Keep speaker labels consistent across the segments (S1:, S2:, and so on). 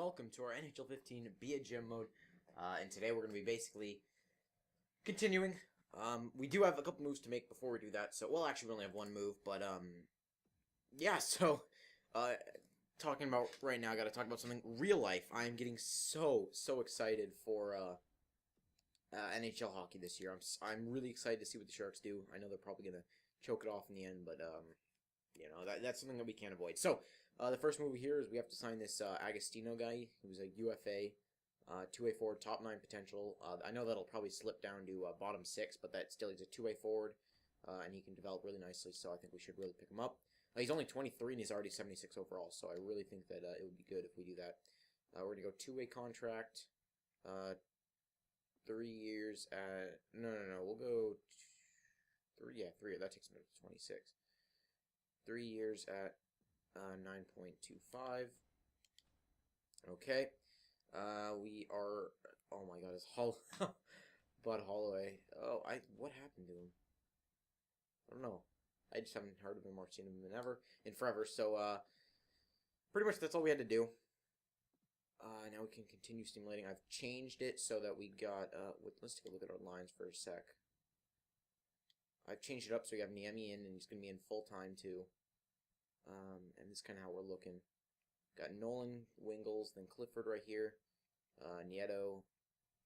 S1: welcome to our NHL 15 Be a Gym mode. And today we're going to be basically continuing. We do have a couple moves to make before we do that. So, well, actually, we only have one move, but yeah. So, talking about right now, I got to talk about something real life. I am getting so excited for NHL hockey this year. I'm really excited to see what the Sharks do. I know they're probably going to choke it off in the end, but you know, that's something that we can't avoid. So, the first move here is we have to sign this Agostino guy, who's a UFA, two-way forward, top 9 potential. I know that'll probably slip down to bottom 6, but that still he's a two-way forward, and he can develop really nicely, so I think we should really pick him up. He's only 23, and he's already 76 overall, so I really think that it would be good if we do that. We're going to go two-way contract, 3 years at... No, we'll go... 3, that takes him to 26. 3 years at 9.25. Okay. We are... Oh my god, it's Bud Holloway. Oh, what happened to him? I don't know. I just haven't heard of him or seen him in forever. So, pretty much that's all we had to do. Now we can continue stimulating. I've changed it so that we got... let's take a look at our lines for a sec. I've changed it up so we have Niemi in, and he's going to be in full-time, too. And this is kind of how we're looking. Got Nolan, Wingles, then Clifford right here. Nieto,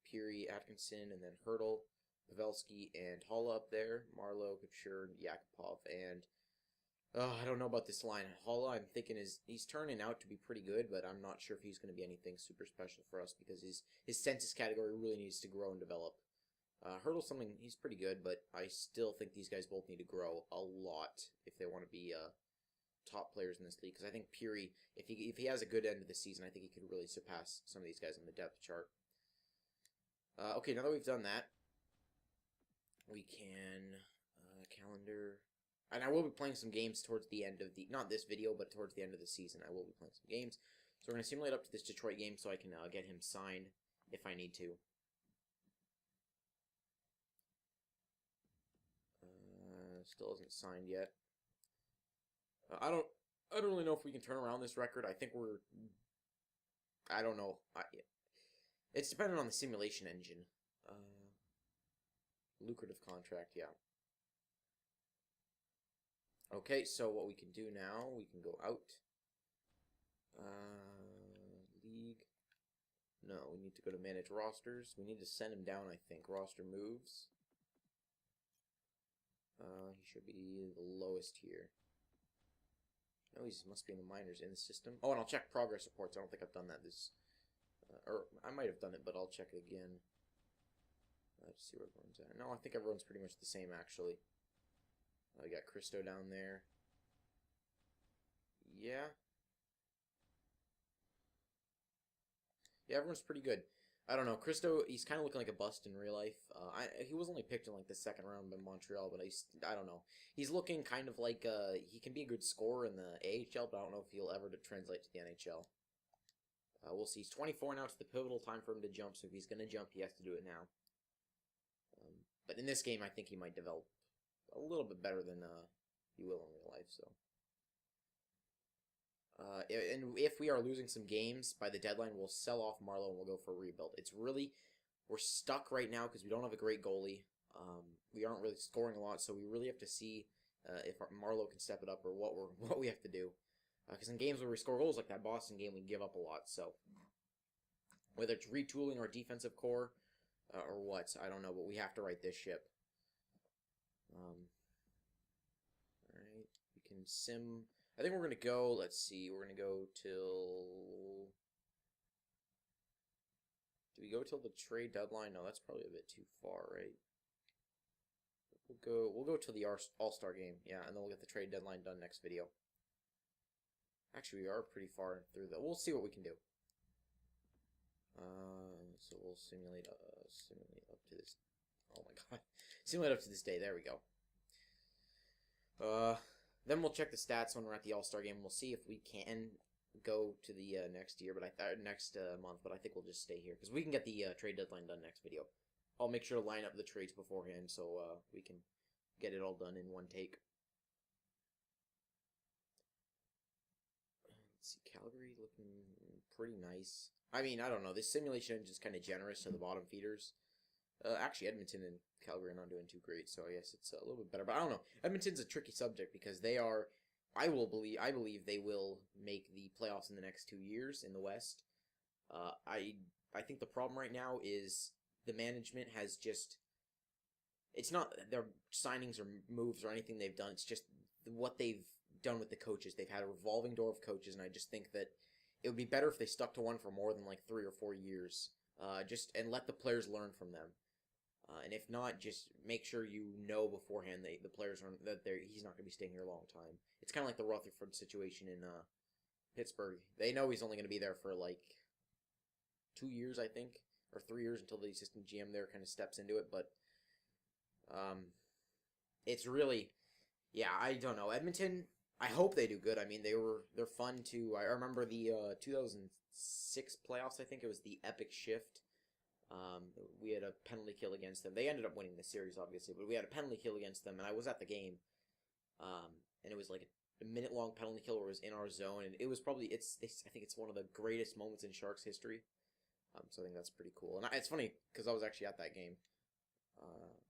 S1: Peary, Atkinson, and then Hurdle, Pavelski, and Holla up there. Marlowe, Couture, Yakupov, and... I don't know about this line. Holla, I'm thinking he's turning out to be pretty good, but I'm not sure if he's going to be anything super special for us because his census category really needs to grow and develop. Hurdle's something, he's pretty good, but I still think these guys both need to grow a lot if they want to be top players in this league, because I think Peary, if he has a good end of the season, I think he could really surpass some of these guys on the depth chart. Okay, now that we've done that, we can calendar, and I will be playing some games towards the end of not this video, but towards the end of the season, I will be playing some games. So we're going to simulate up to this Detroit game so I can get him signed if I need to. Still isn't signed yet. I don't really know if we can turn around this record. I think I don't know. It's dependent on the simulation engine. Lucrative contract, yeah. Okay, so what we can do now, we can go out. League. No, we need to go to manage rosters. We need to send him down, I think. Roster moves. He should be the lowest here. No, he must be in the minors in the system. Oh, and I'll check progress reports. I don't think I've done that or I might have done it, but I'll check it again. Let's see where everyone's at. No, I think everyone's pretty much the same, actually. We got Christo down there. Yeah. Yeah, everyone's pretty good. I don't know. Christo, he's kind of looking like a bust in real life. He was only picked in like the second round by Montreal, but I don't know. He's looking kind of like he can be a good scorer in the AHL, but I don't know if he'll ever translate to the NHL. We'll see. He's 24 now. It's the pivotal time for him to jump, so if he's going to jump, he has to do it now. But in this game, I think he might develop a little bit better than he will in real life, so... and if we are losing some games by the deadline, we'll sell off Marlowe and we'll go for a rebuild. We're stuck right now because we don't have a great goalie. We aren't really scoring a lot, so we really have to see if Marlowe can step it up or what we have to do. Because in games where we score goals like that Boston game, we give up a lot. So whether it's retooling our defensive core or what, I don't know, but we have to right this ship. All right, we can sim. I think we're going to go, let's see, we're going to go till... Do we go till the trade deadline? No, that's probably a bit too far, right? We'll go till the All-Star game, yeah, and then we'll get the trade deadline done next video. Actually, we are pretty far through that. We'll see what we can do. So we'll simulate up to this... Oh my god. Simulate up to this day, there we go. Then we'll check the stats when we're at the All-Star game. We'll see if we can go to the next year, but next month. But I think we'll just stay here because we can get the trade deadline done next video. I'll make sure to line up the trades beforehand so we can get it all done in one take. Let's let's see, Calgary looking pretty nice. I mean, I don't know. This simulation engine is kind of generous to the bottom feeders. Actually, Edmonton and Calgary are not doing too great, so I guess it's a little bit better. But I don't know. Edmonton's a tricky subject because they are. I believe they will make the playoffs in the next 2 years in the West. I think the problem right now is the management has just. It's not their signings or moves or anything they've done. It's just what they've done with the coaches. They've had a revolving door of coaches, and I just think that it would be better if they stuck to one for more than like 3 or 4 years. And let the players learn from them. And if not, just make sure you know beforehand the players are, that he's not going to be staying here a long time. It's kind of like the Rutherford situation in Pittsburgh. They know he's only going to be there for like 2 years, I think, or 3 years until the assistant GM there kind of steps into it. But it's really, yeah, I don't know. Edmonton, I hope they do good. I mean, they're fun to. I remember the 2006 playoffs. I think it was the epic shift. We had a penalty kill against them. They ended up winning the series, obviously, but we had a penalty kill against them, and I was at the game. And it was like a minute-long penalty kill where it was in our zone, and it was probably I think it's one of the greatest moments in Sharks history. So I think that's pretty cool. And it's funny because I was actually at that game.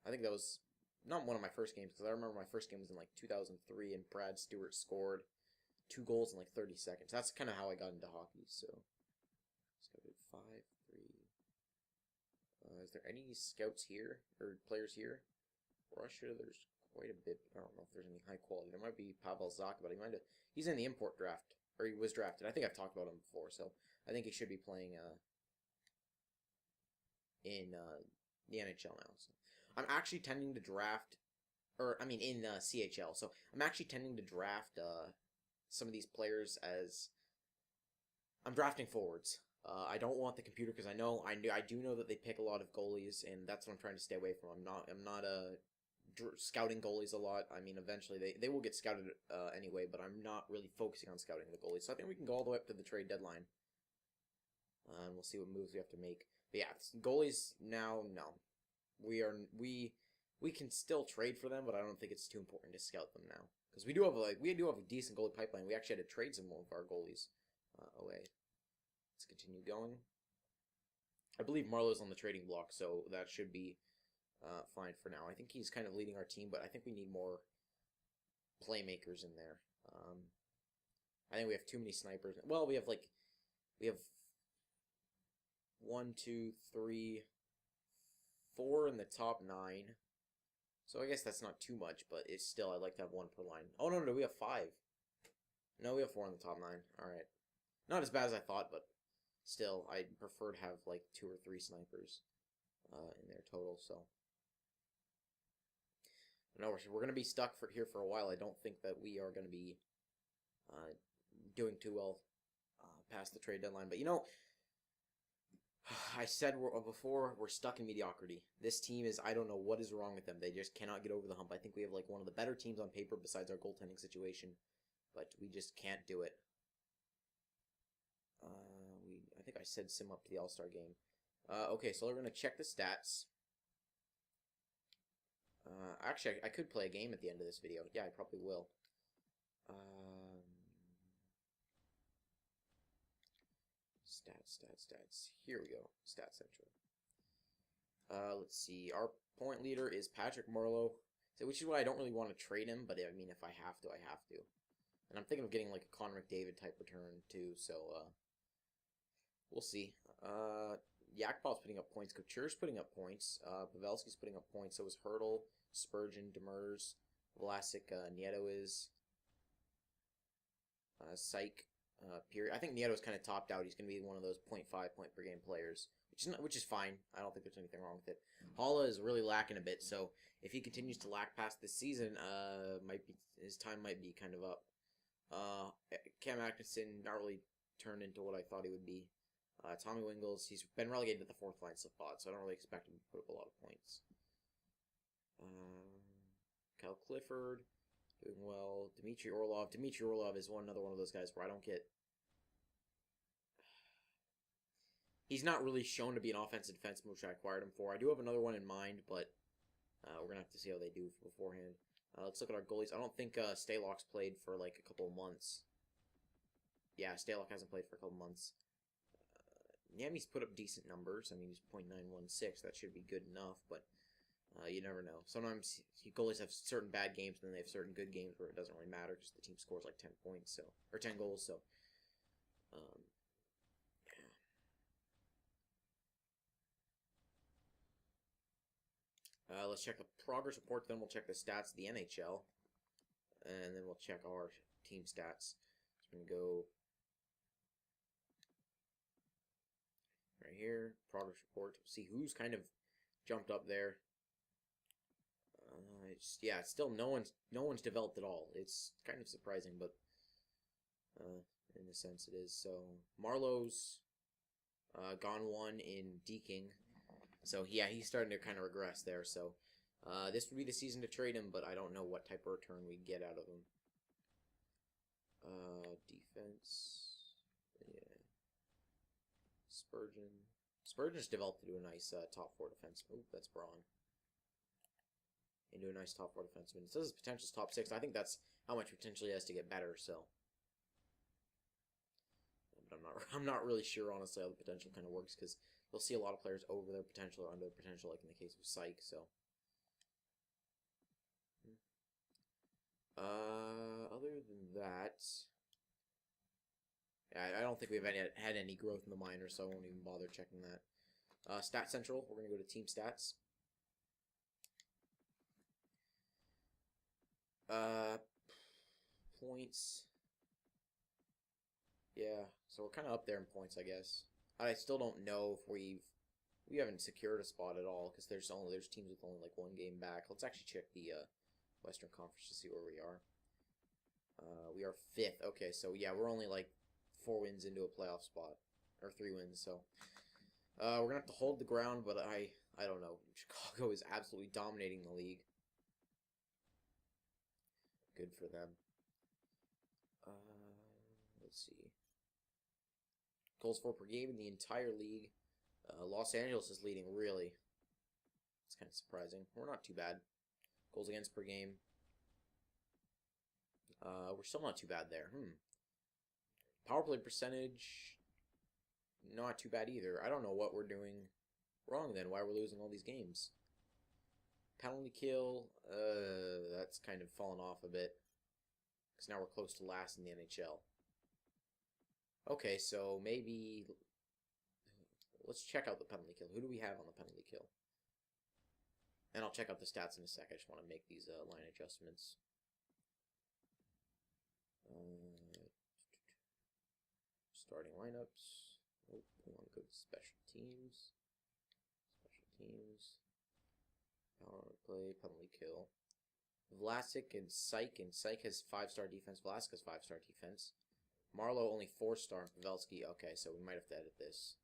S1: I think that was not one of my first games because I remember my first game was in like 2003, and Brad Stewart scored 2 goals in like 30 seconds. That's kind of how I got into hockey. So let's go to 5, 3. Is there any scouts here or players here? Russia, there's quite a bit. I don't know if there's any high quality. There might be Pavel Zacha, but he's in the import draft, or he was drafted. I think I've talked about him before, so I think he should be playing in the NHL now. So I'm actually tending to draft, in CHL. So I'm actually tending to draft some of these players as I'm drafting forwards. I don't want the computer because I do know that they pick a lot of goalies, and that's what I'm trying to stay away from. I'm not scouting goalies a lot. I mean, eventually they will get scouted anyway, but I'm not really focusing on scouting the goalies. So I think we can go all the way up to the trade deadline, and we'll see what moves we have to make. But yeah, goalies now, no, we can still trade for them, but I don't think it's too important to scout them now because we do have a decent goalie pipeline. We actually had to trade some more of our goalies away. Let's continue going. I believe Marlowe's on the trading block, so that should be fine for now. I think he's kind of leading our team, but I think we need more playmakers in there. I think we have too many snipers. Well, we have 1, 2, 3, 4 in the top 9. So I guess that's not too much, but it's still, I'd like to have 1 per line. Oh, no, we have 5. No, we have 4 in the top 9. All right. Not as bad as I thought, but still, I'd prefer to have like 2 or 3 snipers in their total. So, no, we're going to be stuck here for a while. I don't think that we are going to be doing too well past the trade deadline. But you know, I said before, we're stuck in mediocrity. This team is, I don't know what is wrong with them. They just cannot get over the hump. I think we have like one of the better teams on paper besides our goaltending situation, but we just can't do it. I think I said sim up to the All-Star game. Okay, so we're going to check the stats. Actually, I could play a game at the end of this video. Yeah, I probably will. Stats. Here we go. Stats Central. Let's see. Our point leader is Patrick Marleau, which is why I don't really want to trade him, but I mean, if I have to, I have to. And I'm thinking of getting like a Connor McDavid type return too, so we'll see. Yakupov's putting up points. Couture's putting up points. Pavelski's putting up points. So is Hurdle, Spurgeon, Demers, Vlasic, Nieto is. Psych, Period. I think Nieto's kind of topped out. He's going to be one of those 0.5 point per game players, which is fine. I don't think there's anything wrong with it. Holla is really lacking a bit, so if he continues to lack past this season, his time might be kind of up. Cam Atkinson not really turned into what I thought he would be. Tommy Wingles, he's been relegated to the 4th line spot, so I don't really expect him to put up a lot of points. Kyle Clifford, doing well. Dmitry Orlov is another one of those guys where I don't get... He's not really shown to be an offensive defenseman, which I acquired him for. I do have another one in mind, but we're going to have to see how they do beforehand. Let's look at our goalies. I don't think Stalock's played for like a couple of months. Yeah, Stalock hasn't played for a couple months. Yami's put up decent numbers. I mean, he's .916. That should be good enough, but you never know. Sometimes goalies have certain bad games, and then they have certain good games where it doesn't really matter because the team scores like 10 points, or 10 goals. So, let's check the progress report. Then we'll check the stats of the NHL, and then we'll check our team stats. So we're gonna go right here, progress report. See who's kind of jumped up there. Yeah, it's still no one's developed at all. It's kind of surprising, but in a sense it is. So Marlowe's gone one in deking. So yeah, he's starting to kind of regress there. So this would be the season to trade him, but I don't know what type of return we get out of him. Defense, yeah. Spurgeon's developed into a nice top 4 defenseman. Oh, that's Braun. Into a nice top 4 defenseman. It says his potential is top 6. I think that's how much potential he has to get better. So, but I'm not really sure honestly how the potential kind of works because you'll see a lot of players over their potential or under their potential, like in the case of Psych. So, other than that, I don't think we've had any growth in the minors, so I won't even bother checking that. Stat Central. We're gonna go to team stats. Points. Yeah, so we're kind of up there in points, I guess. I still don't know if we haven't secured a spot at all because there's teams with only like 1 game back. Let's actually check the Western Conference to see where we are. We are 5th. Okay, so yeah, we're only like 4 wins into a playoff spot, or 3 wins. So we're gonna have to hold the ground, but I don't know. Chicago is absolutely dominating the league. Good for them. Let's see. Goals for per game in the entire league. Los Angeles is leading, really. It's kind of surprising. We're not too bad. Goals against per game. We're still not too bad there. Power play percentage, not too bad either. I don't know what we're doing wrong then. Why we're losing all these games. Penalty kill, that's kind of fallen off a bit. Because now we're close to last in the NHL. Okay, so maybe let's check out the penalty kill. Who do we have on the penalty kill? And I'll check out the stats in a sec. I just want to make these line adjustments. Starting lineups. Oh, we want to go to special teams. Special teams. Power play, penalty kill. Vlasic and Psych has 5-star defense. Vlasic has 5-star defense. Marlowe only 4-star. Pavelski, okay, so we might have to edit this.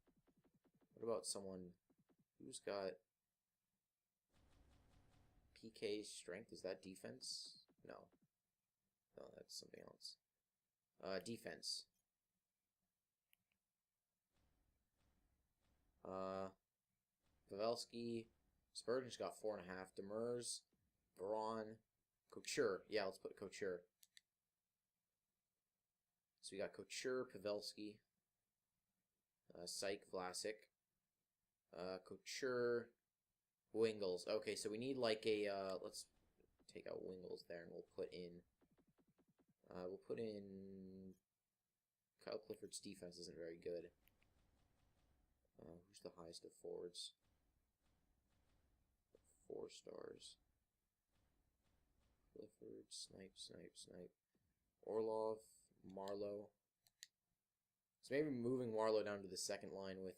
S1: What about someone who's got PK strength? Is that defense? No. No, that's something else. Defense. Pavelski. Spurgeon's got 4.5. Demers. Braun. Couture. Yeah, let's put Couture. So we got Couture, Pavelski, Psych, Vlasic, Couture, Wingles. Okay, so we need like a, let's take out Wingles there and we'll put in Kyle Clifford's defense isn't very good. Who's the highest of forwards? 4 stars. Clifford, Snipe. Orlov, Marlowe. So maybe moving Marlowe down to the second line with,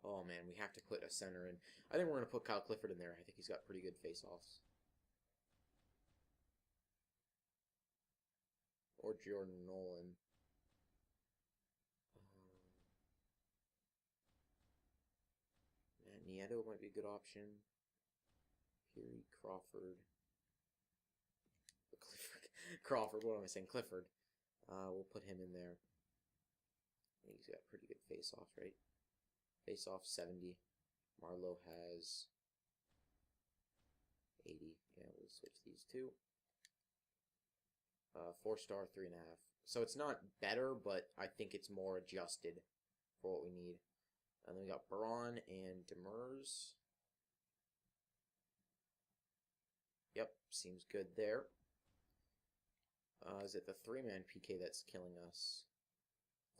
S1: oh man, we have to put a center in. I think we're going to put Kyle Clifford in there. I think he's got pretty good face-offs. Or Jordan Nolan. Nieto might be a good option. Peary, Crawford. Crawford, what am I saying? Clifford. We'll put him in there. I think he's got pretty good face-off, right? Face-off 70. Marlowe has 80. Yeah, we'll switch these two. 4-star, 3.5. So it's not better, but I think it's more adjusted for what we need. And then we got Braun and Demers. Yep, seems good there. Is it the 3-man PK that's killing us?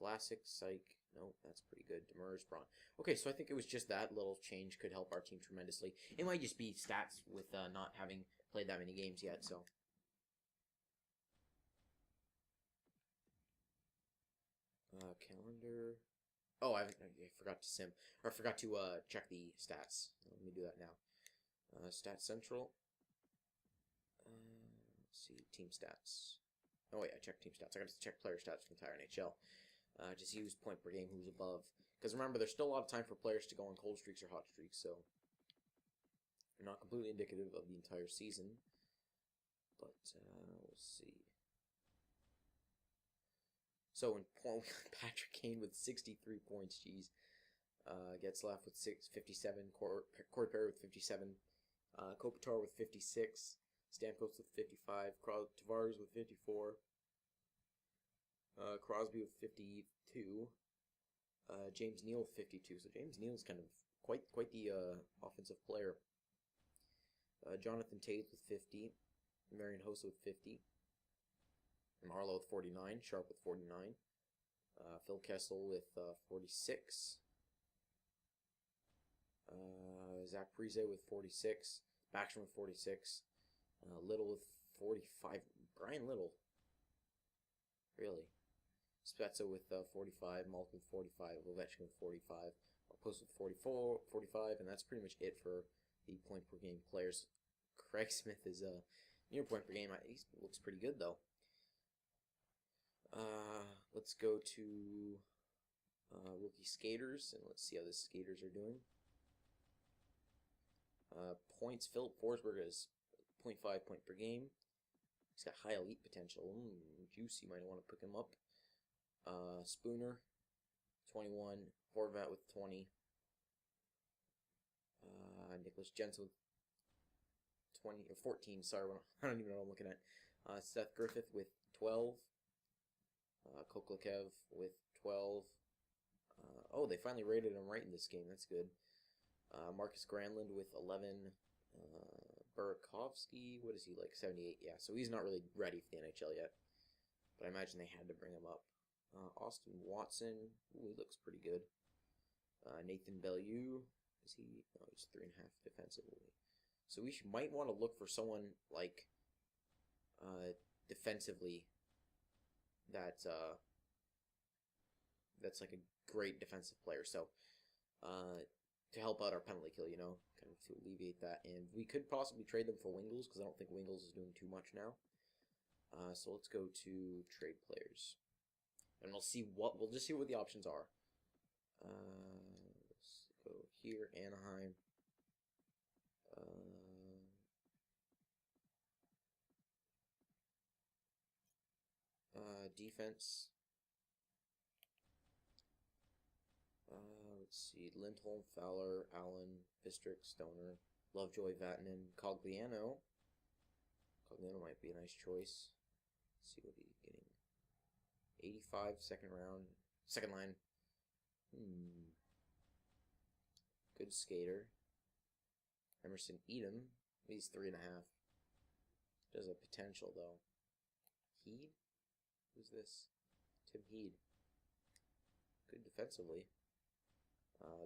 S1: Vlasic, Psych. Nope, that's pretty good. Demers, Braun. Okay, so I think it was just that little change could help our team tremendously. It might just be stats with not having played that many games yet, so. Calendar. Oh, I forgot to check the stats. Let me do that now. Stats Central. Let's see, team stats. Oh wait, I checked team stats. I got to check player stats for the entire NHL. Just use point per game, who's above. Because remember, there's still a lot of time for players to go on cold streaks or hot streaks, so they're not completely indicative of the entire season. But we'll see. So in point, Patrick Kane with 63 points. Jeez. Getzlaff with 57. Corey Perry with 57. Kopitar with 56. Stamkos with 55. Tavares with 54. Crosby with 52. James Neal with 52. So James Neal's kind of quite the offensive player. Jonathan Toews with 50. Marian Hossa with 50. Marlowe with 49. Sharp with 49. Phil Kessel with 46. Zach Parise with 46. Backstrom with 46. Little with 45. Brian Little. Really? Spezza with 45. Malkin with 45. Ovechkin with 45. Post with 44, 45, and that's pretty much it for the point per game players. Craig Smith is near point per game. He looks pretty good though. Let's go to rookie skaters, and let's see how the skaters are doing. Points, Philip Forsberg is 0.5 point per game. He's got high elite potential. Juicy, might want to pick him up. Spooner, 21. Horvat with 20. Nicholas Jensen with 20 or 14. Sorry, I don't even know what I'm looking at. Seth Griffith with 12. Koklikev with 12. Oh, they finally rated him right in this game. That's good. Marcus Granlund with 11. Burakovsky, what is he, like 78? Yeah, so he's not really ready for the NHL yet. But I imagine they had to bring him up. Austin Watson, ooh, he looks pretty good. Nathan Bellew, is he? No, he's 3.5 defensively. So we might want to look for someone like defensively that's like a great defensive player. So to help out our penalty kill, you know, kind of to alleviate that. And we could possibly trade them for Wingles because I don't think Wingles is doing too much now. So let's go to trade players, and we'll just see what the options are. Let's go here, Anaheim. Defense. Let's see, Lindholm, Fowler, Allen, Bistrick, Stoner, Lovejoy, Vatanen, Cogliano. Cogliano might be a nice choice. Let's see what he's getting. 85, second round. Second line. Good skater. Emerson Edom. He's 3.5. Does a potential, though. Heed? Who's this? Tim Heed. Good defensively.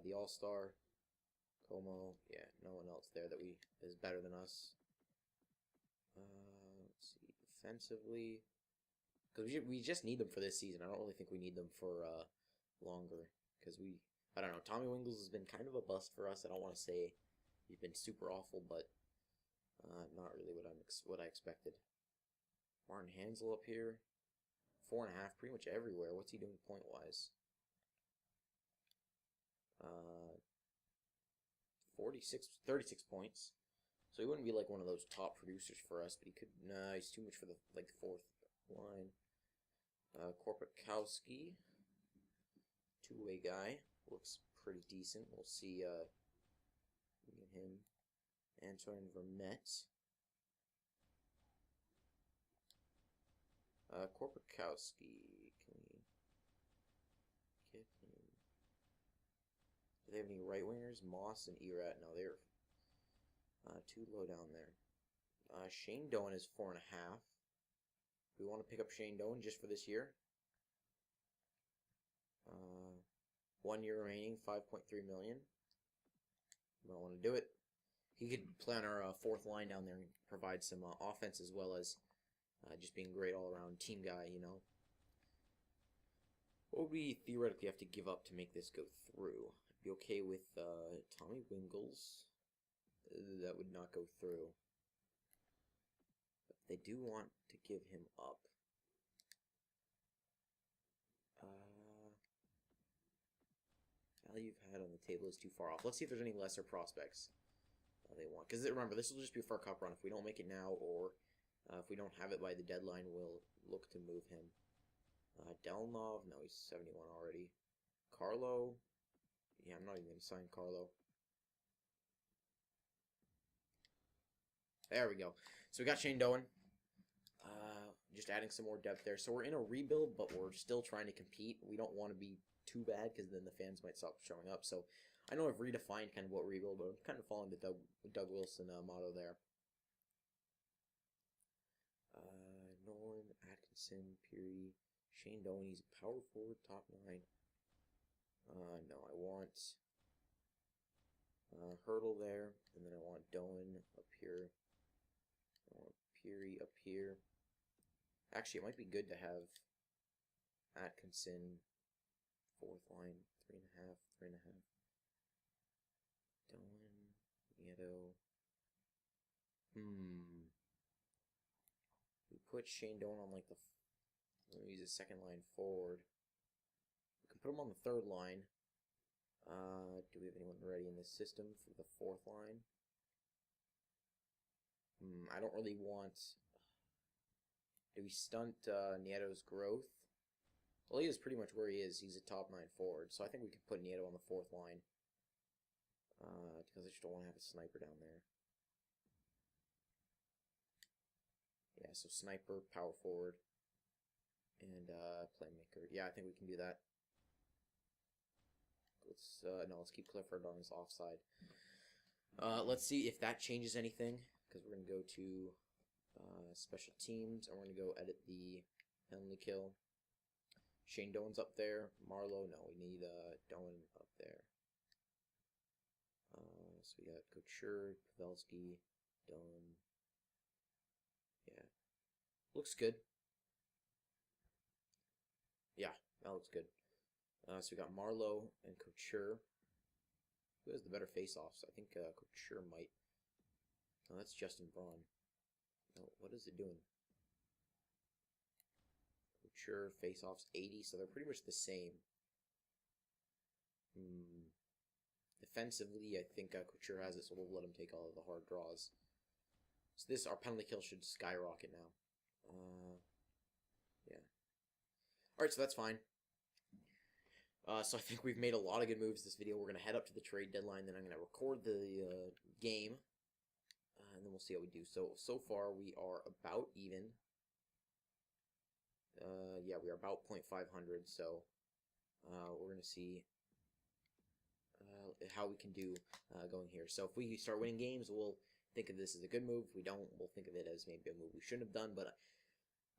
S1: The All-Star. Como. Yeah, no one else there that is better than us. Let's see. Defensively. Because we just need them for this season. I don't really think we need them for longer. Because I don't know. Tommy Wingles has been kind of a bust for us. I don't want to say he's been super awful, but not really what I expected. Martin Hansel up here. 4.5, pretty much everywhere. What's he doing point-wise? 36 points. So he wouldn't be like one of those top producers for us, but he could. Nah, he's too much for the fourth line. Korpikowski, two-way guy, looks pretty decent. We'll see. Get him. Antoine Vermette. Korpakowski. Can we get him? Do they have any right wingers? Moss and Erat. No, they're too low down there. Shane Doan is 4.5. We want to pick up Shane Doan just for this year. 1 year remaining, 5.3 million. We don't want to do it. He could play on our fourth line down there and provide some offense as well as just being a great all-around team guy, you know. What would we theoretically have to give up to make this go through? I'd be okay with Tommy Wingles. That would not go through. But they do want to give him up. Value you've had on the table is too far off. Let's see if there's any lesser prospects they want. Because remember, this will just be for a cup run. If we don't make it now, or if we don't have it by the deadline, we'll look to move him. Delnov, no, he's 71 already. Carlo, yeah, I'm not even going to sign Carlo. There we go. So we got Shane Doan. Just adding some more depth there. So we're in a rebuild, but we're still trying to compete. We don't want to be too bad because then the fans might stop showing up. So I know I've redefined kind of what rebuild, but I'm kind of following the Doug Wilson motto there. Nolan, Atkinson, Peary, Shane Doan. He's a power forward, top 9. No, I want Hurdle there, and then I want Doan up here. I want Peary up here. Actually, it might be good to have Atkinson, fourth line, 3.5, 3.5. Doan, Nieto. We put Shane Doan on like we're gonna use a second line forward. We can put him on the third line. Do we have anyone ready in this system for the fourth line? I don't really want. Do we stunt Nieto's growth? Well, he is pretty much where he is. He's a top 9 forward, so I think we could put Nieto on the fourth line. Because I just don't want to have a sniper down there. Yeah, so sniper, power forward, and playmaker. Yeah, I think we can do that. Let's keep Clifford on his offside. Let's see if that changes anything, because we're gonna go to special teams, and we're gonna go edit the penalty kill. Shane Doan's up there. Marlowe, no, we need Doan up there. So we got Couture, Pavelski, Doan. Yeah, looks good. Yeah, that looks good. So we got Marlowe and Couture. Who has the better face-offs? I think Couture might. Oh, that's Justin Braun. No, what is it doing? Couture, face-offs 80, so they're pretty much the same. Defensively, I think Couture has it, so we'll let him take all of the hard draws. So our penalty kill should skyrocket now. Yeah. Alright, so that's fine. So I think we've made a lot of good moves this video. We're going to head up to the trade deadline, then I'm going to record the game, and then we'll see how we do. So far, we are about even. Yeah, we are about 0.500, so we're going to see how we can do going here. So if we start winning games, we'll think of this as a good move. If we don't, we'll think of it as maybe a move we shouldn't have done, but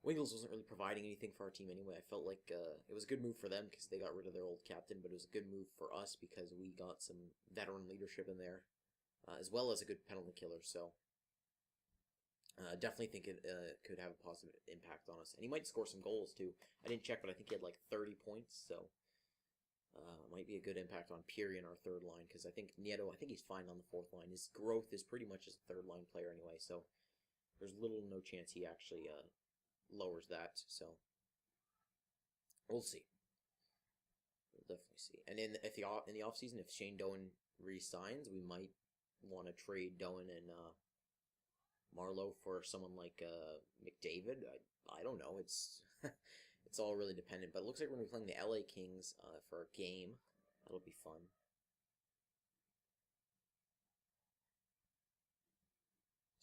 S1: Wingles wasn't really providing anything for our team anyway. I felt like it was a good move for them because they got rid of their old captain, but it was a good move for us because we got some veteran leadership in there, as well as a good penalty killer. So definitely think it could have a positive impact on us. And he might score some goals too. I didn't check, but I think he had like 30 points, so might be a good impact on Peary in our third line because I think Nieto, I think he's fine on the fourth line. His growth is pretty much as a third line player anyway, so there's little to no chance he actually lowers that, so we'll see. We'll definitely see. And in the off season, if Shane Doan re-signs, we might want to trade Doan and Marlowe for someone like McDavid. I don't know. It's it's all really dependent. But it looks like we're gonna be playing the LA Kings for a game. That'll be fun.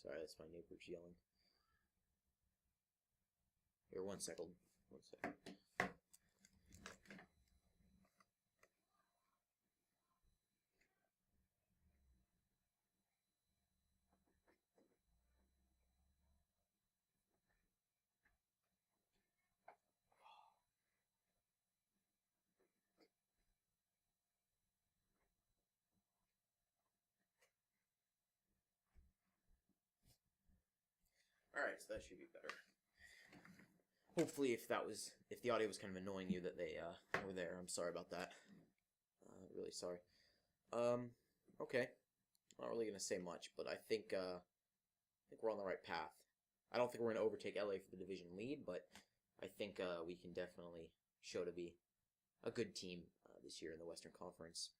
S1: Sorry, that's my neighbors yelling. Here, 1 second. 1 second. Alright, so that should be better. Hopefully, if the audio was kind of annoying you that they were there, I'm sorry about that. Really sorry. Okay. Not really gonna say much, but I think we're on the right path. I don't think we're gonna overtake LA for the division lead, but I think we can definitely show to be a good team this year in the Western Conference.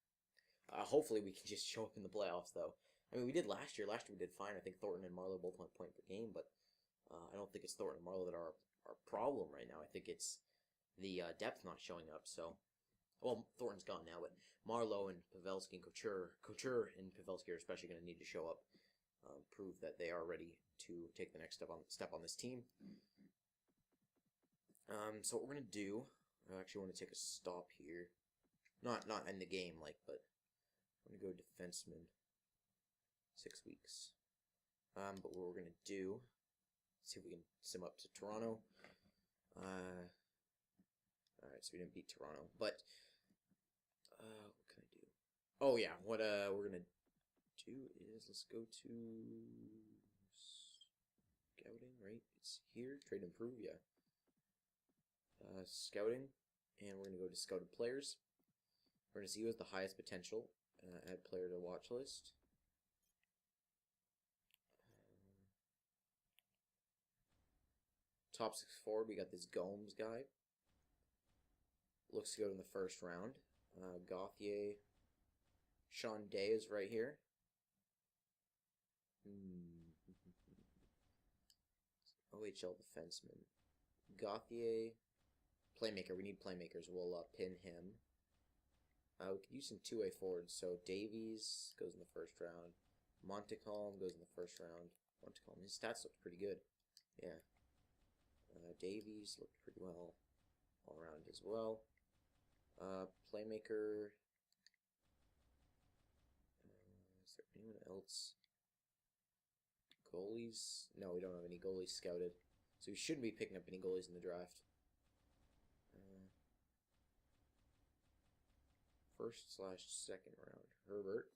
S1: Hopefully, we can just show up in the playoffs, though. I mean, we did last year. Last year we did fine. I think Thornton and Marlowe both went point per game, but I don't think it's Thornton and Marlowe that are our problem right now. I think it's the depth not showing up. So, well, Thornton's gone now, but Marlowe and Pavelski and Couture and Pavelski are especially going to need to show up, prove that they are ready to take the next step on this team. So what we're going to do, I actually want to take a stop here. Not in the game, like, but I'm going to go defenseman. 6 weeks. But what we're going to do, see if we can sim up to Toronto. Alright, so we didn't beat Toronto. But, what can I do? Oh, yeah, what we're going to do is, let's go to scouting, right? It's here, trade improve, yeah. Scouting, and we're going to go to scouted players. We're going to see who has the highest potential. Add player to watch list. Top 6 forward, we got this Gomes guy. Looks good in the first round. Gauthier. Sean Day is right here. OHL defenseman. Gauthier. Playmaker. We need playmakers. We'll pin him. We could use some two-way forwards. So Davies goes in the first round. Montcalm goes in the first round. Montcalm. His stats look pretty good. Yeah. Davies looked pretty well all around as well. Playmaker. Is there anyone else? Goalies? No, we don't have any goalies scouted. So we shouldn't be picking up any goalies in the draft. First/second round. Herbert.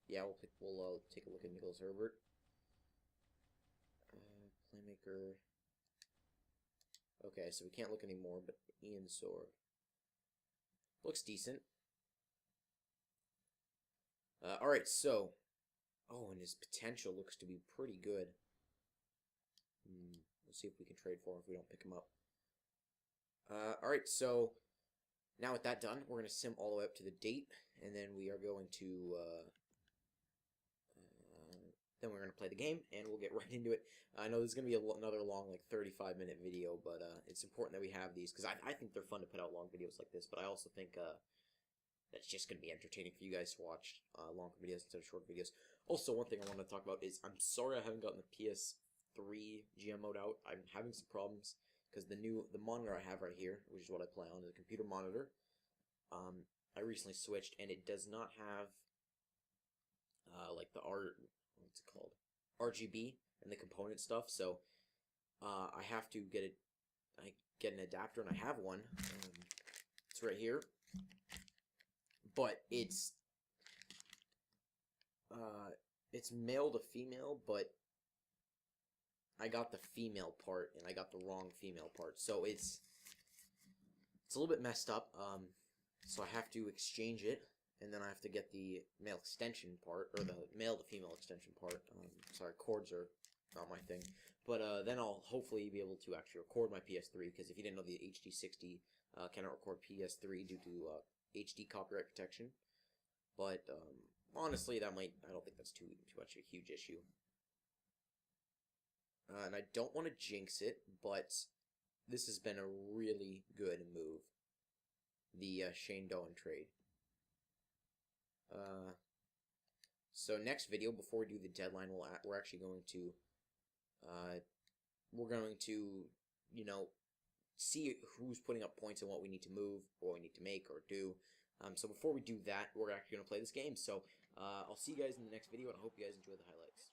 S1: Yeah, we'll take a look at Nicholas Herbert. Playmaker. Okay, so we can't look anymore, but Ian Sword. Looks decent. Alright, so. Oh, and his potential looks to be pretty good. We'll see if we can trade for him if we don't pick him up. Alright, so. Now with that done, we're going to sim all the way up to the date, and then we are going to. Then we're going to play the game, and we'll get right into it. I know this is going to be another long, like, 35-minute video, but it's important that we have these, because I think they're fun to put out long videos like this, but I also think that's just going to be entertaining for you guys to watch longer videos instead of short videos. Also, one thing I want to talk about is I'm sorry I haven't gotten the PS3 GM mode out. I'm having some problems, because the monitor I have right here, which is what I play on, is a computer monitor. I recently switched, and it does not have, like, the what's it called? RGB and the component stuff. So I have to get get an adapter, and I have one. It's right here, but it's male to female, but I got the female part and I got the wrong female part, so it's a little bit messed up. So I have to exchange it. And then I have to get the male extension part, or the male to female extension part. Sorry, cords are not my thing. But then I'll hopefully be able to actually record my PS3, because if you didn't know, the HD60 cannot record PS3 due to HD copyright protection. But honestly, I don't think that's too much of a huge issue. And I don't want to jinx it, but this has been a really good move. The Shane Doan trade. So next video, before we do the deadline, we're actually going to you know, see who's putting up points and what we need to move, what we need to make or do. So before we do that, we're actually going to play this game. So I'll see you guys in the next video, and I hope you guys enjoy the highlights.